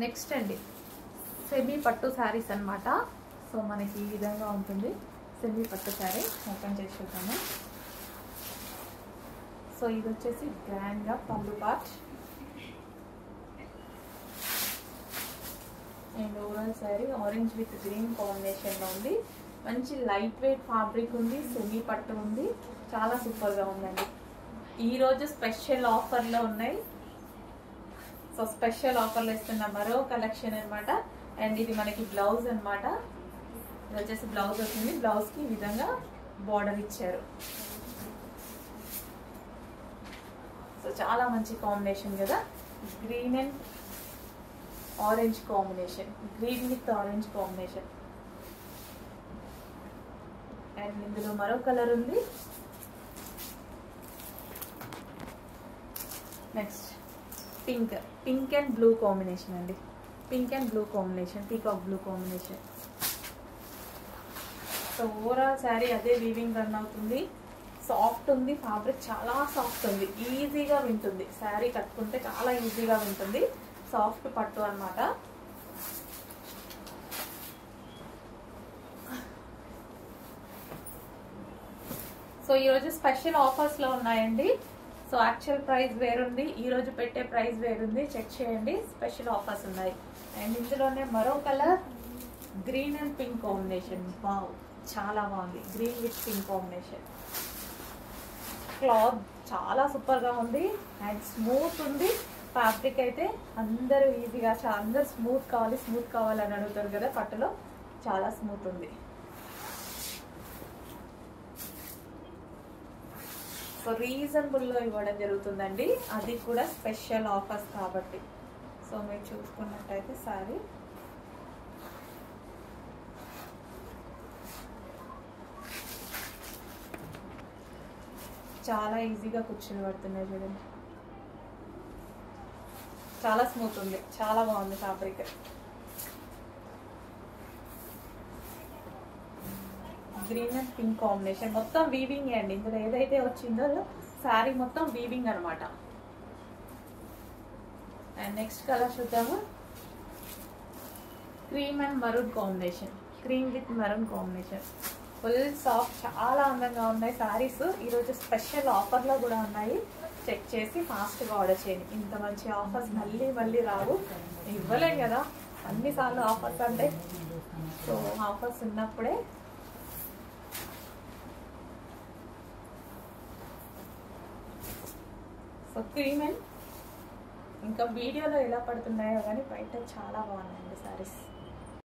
Next అండి semi పట్టు శారీస్ అన్నమాట. సో మనకి ఈ విధంగా ఉంటుంది సెమీ పట్టు శారీ. ఓపెన్ చేసి చూద్దాము. సో ఇది వచ్చేసి గ్రాండ్గా పళ్ళు part and overall sari orange with green కాంబినేషన్లో ఉంది. మంచి లైట్ వెయిట్ ఫ్యాబ్రిక్ ఉంది, సెమీ పట్టు ఉంది, చాలా సూపర్గా ఉందండి. ఈరోజు స్పెషల్ ఆఫర్లో ఉన్నాయి. సో స్పెషల్ ఆఫర్లో ఇస్తున్న మరో కలెక్షన్ అనమాట. అండ్ ఇది మనకి బ్లౌజ్ అనమాట. ఇది వచ్చేసి బ్లౌజ్ వస్తుంది. బ్లౌజ్కి ఈ విధంగా బార్డర్ ఇచ్చారు. సో చాలా మంచి కాంబినేషన్ కదా, green and orange combination, green with orange combination. And ఇందులో మరో కలర్ ఉంది. Next pink and blue combination అండి. Pink and blue combination, peacock blue combination. So overall sari అదే వీవింగ్ రన్ అవుతుంది. సాఫ్ట్ ఉంది, ఫ్యాబ్రిక్ చాలా సాఫ్ట్ ఉంది, ఈజీగా వింటుంది. శారీ కట్టుకుంటే చాలా ఈజీగా వింటుంది. సాఫ్ట్ పట్టు అన్నమాట. సో ఈరోజు స్పెషల్ ఆఫర్స్లో ఉన్నాయండి. సో యాక్చువల్ ప్రైస్ వేరుంది, ఈరోజు పెట్టే ప్రైస్ వేరుంది. చెక్ చేయండి, స్పెషల్ ఆఫర్స్ ఉన్నాయి. అండ్ ఇందులోనే మరో colour green and pink combination. Wow, చాలా బాగుంది. Green with pink combination. Cloth చాలా సూపర్గా ఉంది అండ్ స్మూత్ ఉంది. ఫ్యాబ్రిక్ అయితే అందరూ ఈజీగా, అందరూ స్మూత్ కావాలని అడుగుతారు కదా పట్టులో. చాలా స్మూత్ ఉంది. సో రీజనబుల్లో ఇవ్వడం జరుగుతుందండి, అది కూడా స్పెషల్ ఆఫర్స్ కాబట్టి. సో మీరు చూసుకున్నట్టయితే సారీ చాలా ఈజీగా కూర్చొని పడుతున్నాయి చూడండి. చాలా స్మూత్ ఉంది, చాలా బాగుంది fabric. Green and pink combination, మొత్తం వీవింగ్ అండి. ఇందులో ఏదైతే వచ్చిందో శారీ మొత్తం వీవింగ్ అనమాట. అండ్ నెక్స్ట్ కలర్ చూద్దాము. Cream and maroon combination, cream with maroon combination. Full soft, చాలా అందంగా ఉన్నాయి శారీస్. ఈరోజు స్పెషల్ ఆఫర్లో కూడా ఉన్నాయి. చెక్ చేసి ఫాస్ట్గా ఆర్డర్ చేయండి. ఇంత మంచి ఆఫర్స్ మళ్ళీ రావు, ఇవ్వలేం కదా అన్నిసార్లు ఆఫర్స్ అంటే. సో ఆఫర్స్ ఉన్నప్పుడే. సో క్రీమ్ అండ్ ఇంకా వీడియోలో ఎలా పడుతున్నాయో కానీ బయట చాలా బాగున్నాయండి శారీస్.